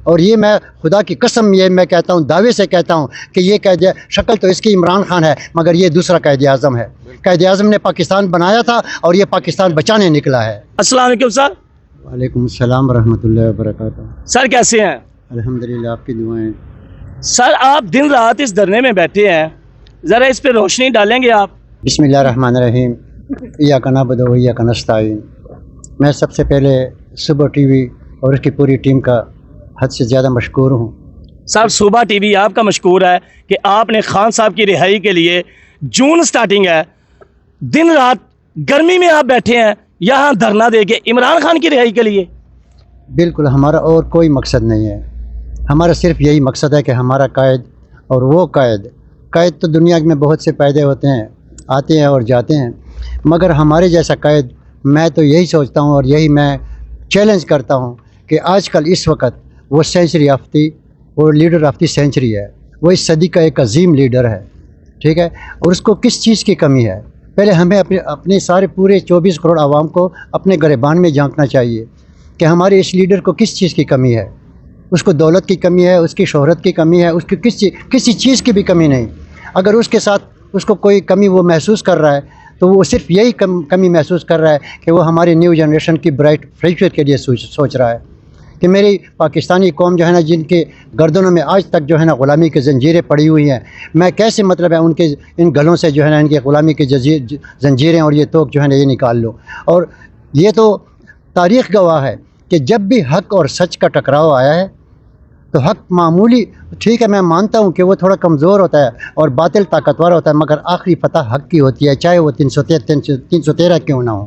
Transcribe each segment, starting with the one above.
اور یہ میں خدا کی قسم یہ میں کہتا ہوں، دعوے سے کہتا ہوں کہ یہ شکل تو اس کی عمران خان ہے، مگر یہ دوسرا قائد اعظم ہے۔ قائد اعظم نے پاکستان بنایا تھا اور یہ پاکستان بچانے نکلا ہے۔ السلام علیکم سر۔ وعلیکم السلام ورحمۃ اللہ وبرکاتہ۔ سر کیسے ہیں؟ الحمدللہ، آپ کی دعائیں۔ سر آپ دن رات اس دھرنے میں بیٹھے ہیں، ذرا اس پہ روشنی ڈالیں گے آپ؟ بسم اللہ الرحمن الرحیم، ایاک نعبد و ایاک نستعین۔ میں سب سے پہلے صبح ٹی وی اور اس کی پوری ٹیم کا حد سے زیادہ مشکور ہوں۔ سر صبح ٹی وی آپ کا مشکور ہے کہ آپ نے خان صاحب کی رہائی کے لیے، جون سٹارٹنگ ہے، دن رات گرمی میں آپ بیٹھے ہیں یہاں دھرنا دے کے عمران خان کی رہائی کے لیے۔ بالکل، ہمارا اور کوئی مقصد نہیں ہے، ہمارا صرف یہی مقصد ہے کہ ہمارا قائد اور وہ قائد تو دنیا میں بہت سے پیدا ہوتے ہیں، آتے ہیں اور جاتے ہیں، مگر ہمارے جیسا قائد، میں تو یہی سوچتا ہوں اور یہی میں چیلنج کرتا ہوں کہ آج کل اس وقت وہ سینچری آفتی، وہ لیڈر آف دی سینچری ہے، وہ اس صدی کا ایک عظیم لیڈر ہے، ٹھیک ہے، اور اس کو کس چیز کی کمی ہے؟ پہلے ہمیں اپنے سارے پورے 24 کروڑ عوام کو اپنے گریبان میں جھانکنا چاہیے کہ ہمارے اس لیڈر کو کس چیز کی کمی ہے۔ اس کو دولت کی کمی ہے، اس کی شہرت کی کمی ہے، اس کی کسی چیز کی بھی کمی نہیں۔ اگر اس کے ساتھ اس کو کوئی کمی وہ محسوس کر رہا ہے تو وہ صرف یہی کمی محسوس کر رہا ہے کہ وہ ہماری نیو جنریشن کی برائٹ فیوچر کے لیے سوچ رہا ہے کہ میری پاکستانی قوم جو ہے نا، جن کے گردنوں میں آج تک جو ہے نا غلامی کی زنجیریں پڑی ہوئی ہیں، میں کیسے مطلب ہے ان کے ان گلوں سے جو ہے نا ان کے غلامی کی زنجیریں اور یہ توق جو ہے نا یہ نکال لو۔ اور یہ تو تاریخ گواہ ہے کہ جب بھی حق اور سچ کا ٹکراؤ آیا ہے تو حق معمولی، ٹھیک ہے، میں مانتا ہوں کہ وہ تھوڑا کمزور ہوتا ہے اور باطل طاقتور ہوتا ہے، مگر آخری فتح حق کی ہوتی ہے، چاہے وہ 313 کیوں نہ ہو۔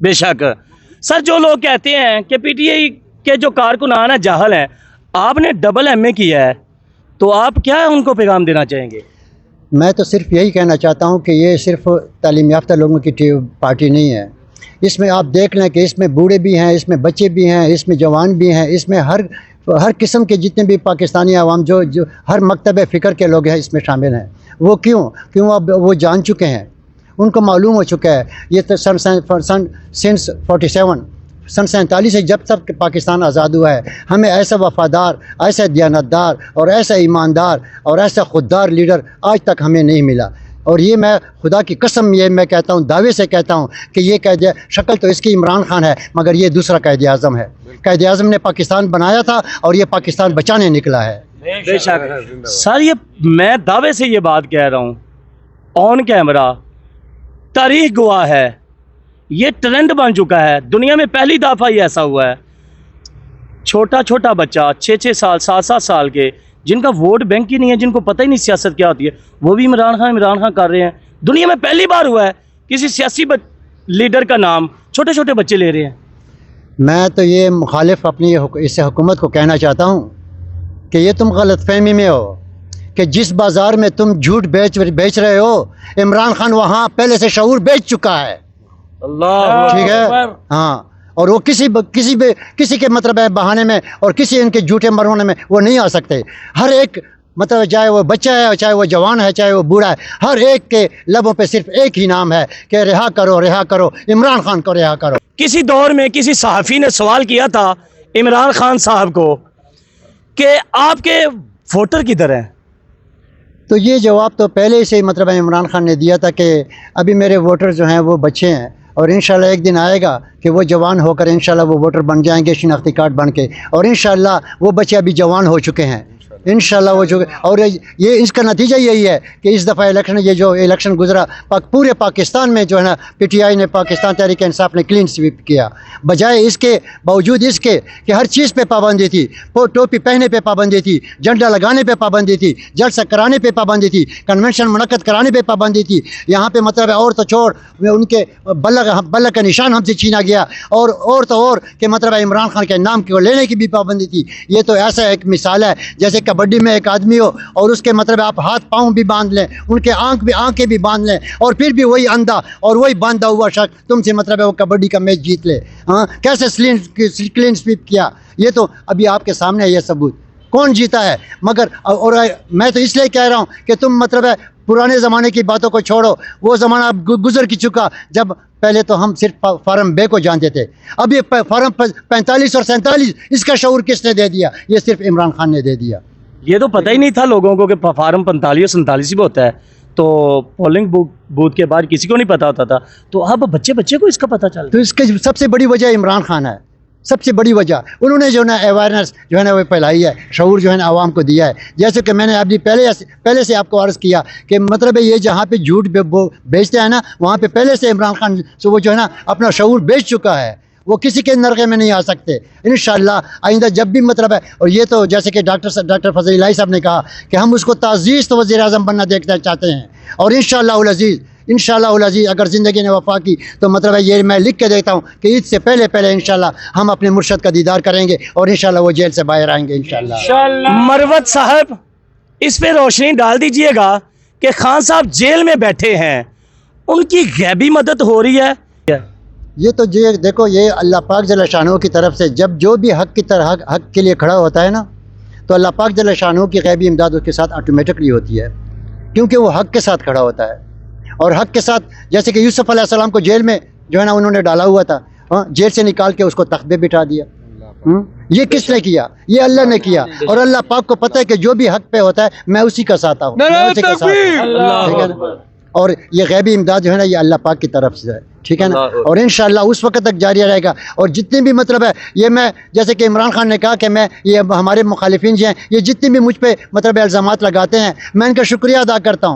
بے شک سر، جو لوگ کہتے ہیں کہ پی ٹی آئی کے جو کارکنان ہیں جاہل ہیں، آپ نے ڈبل ایم اے کیا ہے، تو آپ کیا ان کو پیغام دینا چاہیں گے؟ میں تو صرف یہی کہنا چاہتا ہوں کہ یہ صرف تعلیم یافتہ لوگوں کی پارٹی نہیں ہے، اس میں آپ دیکھ لیں کہ اس میں بوڑھے بھی ہیں، اس میں بچے بھی ہیں، اس میں جوان بھی ہیں، اس میں ہر قسم کے جتنے بھی پاکستانی عوام جو ہر مکتب فکر کے لوگ ہیں اس میں شامل ہیں۔ وہ کیوں اب وہ جان چکے ہیں، ان کو معلوم ہو چکا ہے۔ یہ تو سن 47 سے جب تک پاکستان آزاد ہوا ہے، ہمیں ایسا وفادار، ایسا دیانتدار اور ایسا ایماندار اور ایسا خوددار لیڈر آج تک ہمیں نہیں ملا۔ اور یہ میں خدا کی قسم یہ میں کہتا ہوں، دعوے سے کہتا ہوں کہ یہ شکل تو اس کی عمران خان ہے، مگر یہ دوسرا قائد اعظم ہے۔ قائد اعظم نے پاکستان بنایا تھا اور یہ پاکستان بچانے نکلا ہے۔ بے شک سر، یہ میں دعوے سے یہ بات کہہ رہا ہوں، آن کیمرہ تاریخ گواہ ہے، یہ ٹرینڈ بن چکا ہے، دنیا میں پہلی دفعہ یہ ایسا ہوا ہے۔ چھوٹا بچہ 6 سال 7 سال کے، جن کا ووٹ بینک ہی نہیں ہے، جن کو پتہ ہی نہیں سیاست کیا ہوتی ہے، وہ بھی عمران خان کر رہے ہیں۔ دنیا میں پہلی بار ہوا ہے کسی سیاسی لیڈر کا نام چھوٹے بچے لے رہے ہیں۔ میں تو یہ مخالف اپنی اس حکومت کو کہنا چاہتا ہوں کہ یہ تم غلط فہمی میں ہو کہ جس بازار میں تم جھوٹ بیچ رہے ہو، عمران خان وہاں پہلے سے شعور بیچ چکا ہے۔ اللہ ٹھیک ہے، ہاں، اور وہ کسی کے مطلب ہے بہانے میں اور کسی ان کے جھوٹے مروانے میں وہ نہیں آ سکتے۔ ہر ایک مطلب چاہے وہ بچہ ہے، چاہے وہ جوان ہے، چاہے وہ بوڑھا ہے، ہر ایک کے لبوں پہ صرف ایک ہی نام ہے کہ رہا کرو عمران خان کو رہا کرو۔ کسی دور میں کسی صحافی نے سوال کیا تھا عمران خان صاحب کو کہ آپ کے ووٹر کدھر ہیں؟ تو یہ جواب تو پہلے سے مطلب عمران خان نے دیا تھا کہ ابھی میرے ووٹر جو ہیں وہ بچے ہیں، اور انشاءاللہ ایک دن آئے گا کہ وہ جوان ہو کر انشاءاللہ وہ ووٹر بن جائیں گے، شناختی کارڈ بن کے، اور انشاءاللہ وہ بچے ابھی جوان ہو چکے ہیں انشاءاللہ وہ جو، اور یہ اس کا نتیجہ یہی ہے کہ اس دفعہ یہ جو الیکشن گزرا پورے پاکستان میں جو ہے نا پی ٹی آئی نے، پاکستان تحریک انصاف نے کلین سویپ کیا، بجائے اس کے باوجود اس کے کہ ہر چیز پہ پابندی تھی، ٹوپی پہننے پہ پابندی تھی، جھنڈا لگانے پہ پابندی تھی، جلسہ کرانے پہ پابندی تھی، کنونشن منعقد کرانے پہ پابندی تھی، یہاں پہ مطلب اور تو چھوڑ ان کے بلک کا نشان ہم سے چھینا گیا، اور تو اور کہ مطلب عمران خان کے نام کو لینے کی بھی پابندی تھی۔ یہ تو ایسا ایک مثال ہے جیسے کبڈی میں ایک آدمی ہو اور اس کے مطلب آپ ہاتھ پاؤں بھی باندھ لیں، ان کے آنکھیں بھی باندھ لیں، اور پھر بھی وہی اندھا اور وہی باندھا ہوا شخص تم سے مطلب ہے وہ کبڈی کا میچ جیت لے۔ ہاں، کیسے کلین سویپ کیا؟ یہ تو ابھی آپ کے سامنے ہے یہ ثبوت، کون جیتا ہے۔ مگر اور میں تو اس لیے کہہ رہا ہوں کہ تم مطلب ہے पुराने ज़माने की बातों को छोड़ो, वो ज़माना अब गुजर की चुका, जब पहले तो हम सिर्फ फार्म बे को जानते थे, अब ये फार्म 45 और 47 इसका शऊर किसने दे दिया? ये सिर्फ इमरान खान ने दे दिया। ये तो पता ही नहीं था लोगों को कि फार्म 45 और 47 भी होता है, तो पोलिंग बूथ के बाद किसी को नहीं पता होता था, तो अब बच्चे को इसका पता चल। तो इसकी सबसे बड़ी वजह इमरान खान है, सबसे बड़ी वजह। उन्होंने जो है ना अवेयरनेस जो है ना वो फैलाई है, शऊर जो है ना आवाम को दिया है। जैसे कि मैंने अभी पहले से आपको अर्ज़ किया कि मतलब है ये जहाँ पे झूठ बेचते हैं ना, वहाँ पे पहले से इमरान खान से वो जो है ना अपना शऊर बेच चुका है, वो किसी के नरक़े में नहीं आ सकते इंशाअल्लाह। आइंदा जब भी मतलब है, और ये तो जैसे कि डॉक्टर फजल इलाही साहब ने कहा कि हम उसको ताज़ीज़ तो वज़ीर-ए-आज़म बनना देखना चाहते हैं, और इंशाअल्लाह अज़ीज़ अगर ज़िंदगी ने वफ़ा की तो मतलब है ये मैं लिख के देता हूँ कि ईद से पहले इंशाअल्लाह हम अपने मुर्शद का दीदार करेंगे और इंशाअल्लाह वो जेल से बाहर आएंगे इंशाअल्लाह। मरवत साहब, इस पे रोशनी डाल दीजिएगा कि खान साहब जेल में बैठे हैं, उनकी गैबी मदद हो रही है? ये तो ये देखो, ये अल्लाह पाक जल्ल शानहू की तरफ से जब जो भी हक की तरह हक के लिए खड़ा होता है ना, तो अल्लाह पाक जल्ल शानहू की गैबी इमदाद उसके साथ ऑटोमेटिकली होती है, क्योंकि वो हक के साथ खड़ा होता है। और हक के साथ, जैसे कि यूसुफ अलैहिस्सलाम को जेल में जो है ना उन्होंने डाला हुआ था, जेल से निकाल के उसको तख्त पे बिठा दिया। ये किसने किया? ये अल्लाह ने किया। और अल्लाह पाक को पता है कि जो भी हक पे होता है मैं उसी का साथ हूँ, ठीक है ना। और ये गैबी इमदाद जो है ना ये अल्लाह पाक की तरफ से है, ठीक है ना। और इंशाअल्लाह उस वक्त तक जारी रहेगा। और जितने भी मतलब है ये मैं, जैसे कि इमरान खान ने कहा कि मैं ये हमारे मुखालिफिन जो हैं ये जितने भी मुझ पे मतलब इल्ज़ामात लगाते हैं, मैं इनका शुक्रिया अदा करता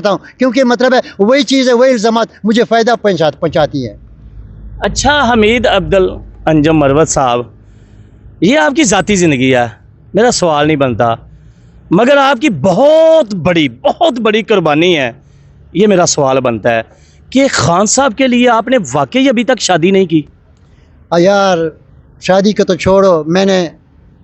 हूँ, क्योंकि मतलब है वही चीज़ है, वही इल्ज़ामात मुझे फ़ायदा पहुँचाती है। अच्छा हमीद अब्दुल अंजम मरवत साहब, ये आपकी ज़ाती ज़िंदगी है, मेरा सवाल नहीं बनता, मगर आपकी बहुत बड़ी कुर्बानी है। ये मेरा सवाल बनता है कि खान साहब के लिए आपने वाकई अभी तक शादी नहीं की? यार शादी को तो छोड़ो, मैंने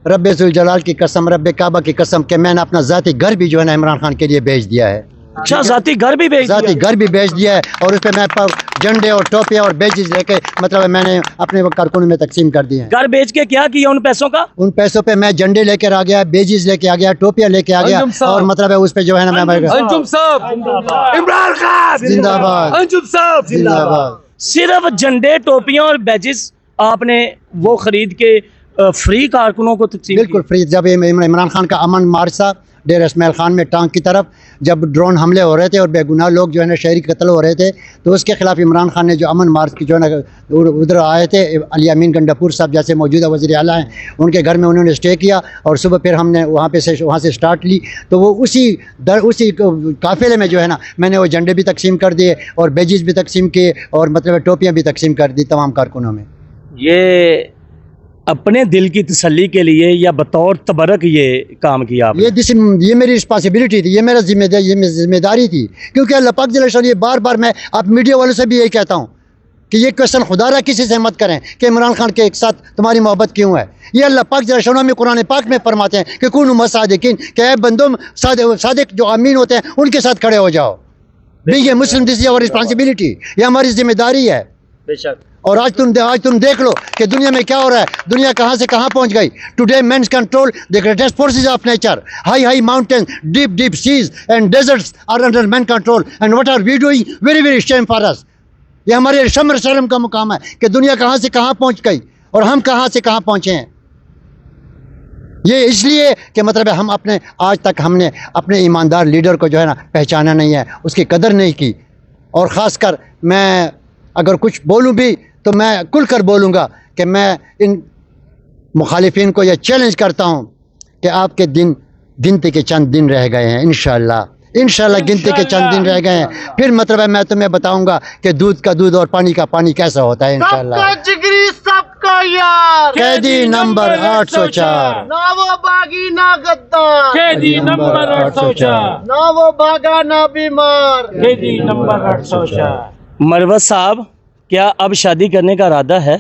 रब्बे ज़ुल जलाल की कसम, रब्बे काबा की कसम कि मैंने अपना ज़ाती घर भी जो है ना इमरान खान के लिए बेच दिया है। अच्छा, ज़ाती घर भी बेच दिया है, और उस पर मैं झंडे और टोपियाँ और बेजिस लेके मतलब मैंने अपने कारकुनों में तकसीम कर दिए हैं। घर बेच के क्या किया उन पैसों का? उन पैसों पे मैं झंडे लेकर आ गया, बेजिस लेके आ गया, टोपियाँ लेके आ गया, और मतलब है उस पे जो है ना मैं अंजुम साहब इमरान खान जिंदाबाद, अंजुम साहब जिंदाबाद। सिर्फ झंडे, टोपियाँ और बैजिस आपने वो खरीद के फ्री कारकुनों को तकसीम? बिल्कुल फ्री। जब इमरान खान का अमन मार्च था डेर इस्माइल खान में टांग की तरफ, जब ड्रोन हमले हो रहे थे और बेगुनाह लोग जो है ना शहरी कत्ल हो रहे थे, तो उसके खिलाफ इमरान खान ने जो अमन मार्च की जो है ना उधर आए थे, अली अमीन गंडापुर साहब जैसे मौजूदा वज़ीर आला हैं, उनके घर में उन्होंने स्टे किया, और सुबह फिर हमने वहाँ से स्टार्ट ली। तो वो उसी काफ़िले में जो है ना मैंने वो झंडे भी तकसीम कर दिए और बेजिस भी तकसीम किए और मतलब टोपियाँ भी तकसीम कर दी तमाम कारकुनों में। ये अपने दिल की तसल्ली के लिए या बतौर तबरक ये काम किया आपने? ये मेरी रिस्पॉन्सिबिलिटी थी, ये मेरा जिम्मेदारी थी, क्योंकि अल्लाह पाक जल्ल शानहू, ये बार मैं आप मीडिया वालों से भी यही कहता हूँ कि ये क्वेश्चन खुदारा किसी से मत करें कि इमरान खान के साथ तुम्हारी मोहब्बत क्यों है। ये अल्लाह पाक जल्ल शानहू में कुरान पाक में फरमाते हैं कि कुनू मसादिकीन, कि ऐ बंदों सादिक जो अमीन होते हैं उनके साथ खड़े हो जाओ। Being a Muslim this is our responsibility, ये हमारी जिम्मेदारी है। बेशक। और आज तुम देख लो कि दुनिया में क्या हो रहा है, दुनिया कहाँ से कहाँ पहुँच गई। Today men's control the greatest forces of nature, high mountain, deep seas and deserts are under man control, and what are we doing? Very shame for us. ये हमारे शर्म का मुकाम है कि दुनिया कहाँ से कहाँ पहुँच गई और हम कहाँ से कहाँ पहुँचे हैं। ये इसलिए कि मतलब हम आज तक हमने अपने ईमानदार लीडर को जो है ना पहचाना नहीं है, उसकी कदर नहीं की। और ख़ासकर मैं अगर कुछ बोलूँ भी तो मैं खुल कर बोलूँगा कि मैं इन मुखालिफिन को यह चैलेंज करता हूँ कि आपके दिन गिनती के चंद दिन रह गए हैं। इंशाअल्लाह गिनती के चंद दिन रह गए हैं, फिर मतलब है मैं तुम्हें बताऊँगा कि दूध का दूध और पानी का पानी कैसा होता है। इंशाअल्लाह जिगरी सबका यार, कैदी नंबर 804, ना वो बागी ना गद्दार, कैदी नंबर 804, ना वो भागा ना बीमार, कैदी नंबर 804। मरवत साहब, क्या अब शादी करने का इरादा है?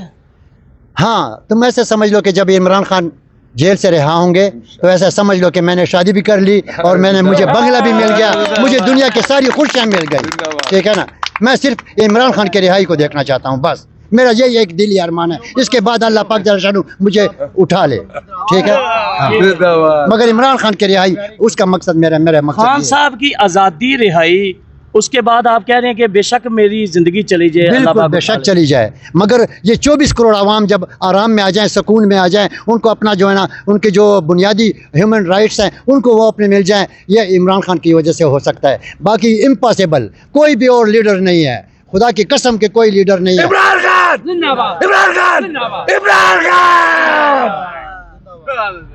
हाँ, तुम ऐसे समझ लो कि जब इमरान खान जेल से रिहा होंगे तो ऐसा समझ लो कि मैंने शादी भी कर ली और मुझे बंगला भी मिल गया, मुझे दुनिया की सारी खुशियाँ मिल गई, ठीक है ना। मैं सिर्फ इमरान खान की रिहाई को देखना चाहता हूँ, बस मेरा यही एक दिली अरमान है। इसके बाद अल्लाह पाक जल्ल शानहू मुझे उठा ले, ठीक है। मगर इमरान खान की रिहाई उसका मकसद मेरा मकसद खान ये है। साहब की आज़ादी रिहाई, उसके बाद आप कह रहे हैं कि बेशक मेरी ज़िंदगी चली जाए, अल्लाह बिल्कुल पाक बेशक उठा ले। चली जाए, मगर ये 24 करोड़ आवाम जब आराम में आ जाएं, सुकून में आ जाएं, उनको अपना जो है ना उनके जो बुनियादी ह्यूमन राइट्स हैं उनको वो अपने मिल जाएं, ये इमरान खान की वजह से हो सकता है। बाकी इम्पॉसिबल, कोई भी और लीडर नहीं है, खुदा की कसम के कोई लीडर नहीं है। इमरान खान, इमरान खान, इमरान खान।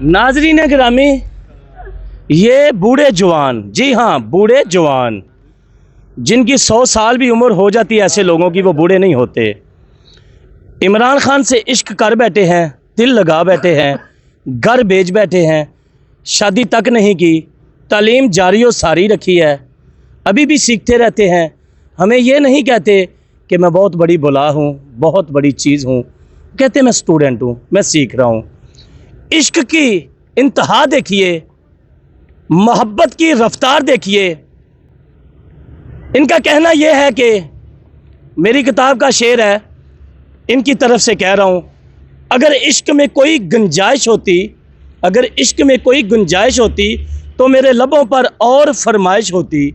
नाजरीन गिरामी, ये बूढ़े जवान, जी हाँ बूढ़े जवान, जिनकी 100 साल भी उम्र हो जाती है ऐसे लोगों की, वो बूढ़े नहीं होते। इमरान खान से इश्क कर बैठे हैं, दिल लगा बैठे हैं, घर बेच बैठे हैं, शादी तक नहीं की, तालीम जारी और सारी रखी है, अभी भी सीखते रहते हैं। हमें ये नहीं कहते कि मैं बहुत बड़ी बुला हूँ, बहुत बड़ी चीज़ हूँ, कहते मैं स्टूडेंट हूँ, मैं सीख रहा हूँ। इश्क की इंतहा देखिए, मोहब्बत की रफ्तार देखिए। इनका कहना यह है कि मेरी किताब का शेर है, इनकी तरफ से कह रहा हूँ, अगर इश्क में कोई गुंजाइश होती, अगर इश्क में कोई गुंजाइश होती तो मेरे लबों पर और फरमाइश होती,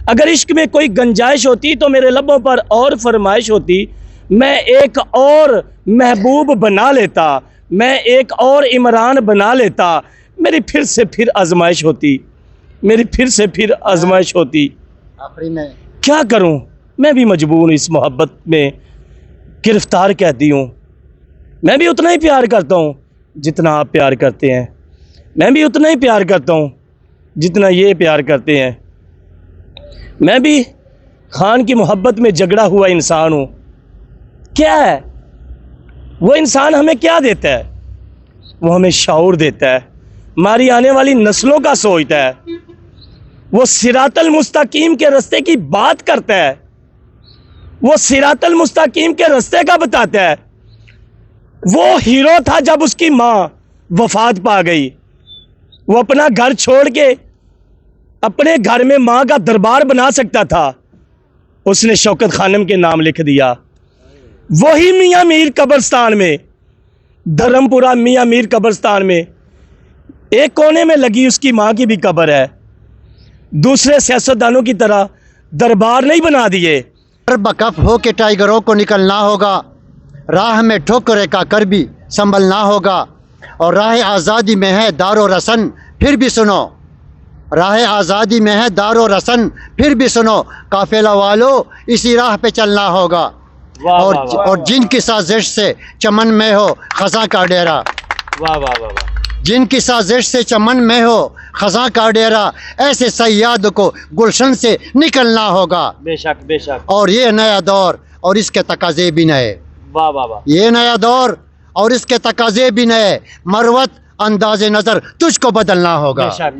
अगर इश्क में कोई गुंजाइश होती तो मेरे लबों पर और फरमाइश होती, मैं एक और महबूब बना लेता, मैं एक और इमरान बना लेता, मेरी फिर से फिर आजमाइश होती, मेरी फिर से फिर आजमाइश होती। आखिरी में क्या करूं, मैं भी मजबूर हूं, इस मोहब्बत में गिरफ्तार कहती हूँ। मैं भी उतना ही प्यार करता हूँ जितना आप प्यार करते हैं, मैं भी उतना ही प्यार करता हूँ जितना ये प्यार करते हैं। मैं भी खान की मोहब्बत में झगड़ा हुआ इंसान हूँ। क्या है वो इंसान, हमें क्या देता है? वो हमें शऊर देता है, हमारी आने वाली नस्लों का सोचता है, वो सिरातल मुस्तकीम के रास्ते की बात करता है, वो सिरातल मुस्तकीम के रास्ते का बताता है। वो हीरो था जब उसकी माँ वफात पा गई, वो अपना घर छोड़ के अपने घर में माँ का दरबार बना सकता था, उसने शौकत खानम के नाम लिख दिया। वही मियाँ मीर कब्रिस्तान में, धर्मपुरा मियाँ मीर कब्रिस्तान में एक कोने में लगी उसकी माँ की भी कब्र है। दूसरे सियासतदानों की तरह दरबार नहीं बना दिए। बकफ हो के टाइगरों को निकलना होगा, राह में ठोकरे का कर भी संभलना होगा, और राह आज़ादी में है दारो रसन फिर भी सुनो, राह आज़ादी में है दारो रसन फिर भी सुनो, काफिला वालों इसी राह पे चलना होगा। और जिनकी साजिश से चमन में हो खज़ां का डेरा, वाह वाह वाह वाह, जिनकी साजिश से चमन में हो खज़ां का डेरा, ऐसे सयाद को गुलशन से निकलना होगा। बेशक बेशक, और ये नया दौर और इसके तकाजे भी नए, वाह वाह वाह, ये नया दौर और इसके तकाजे भी नए, मरवत अंदाज़े नज़र तुझको बदलना होगा। बेशक।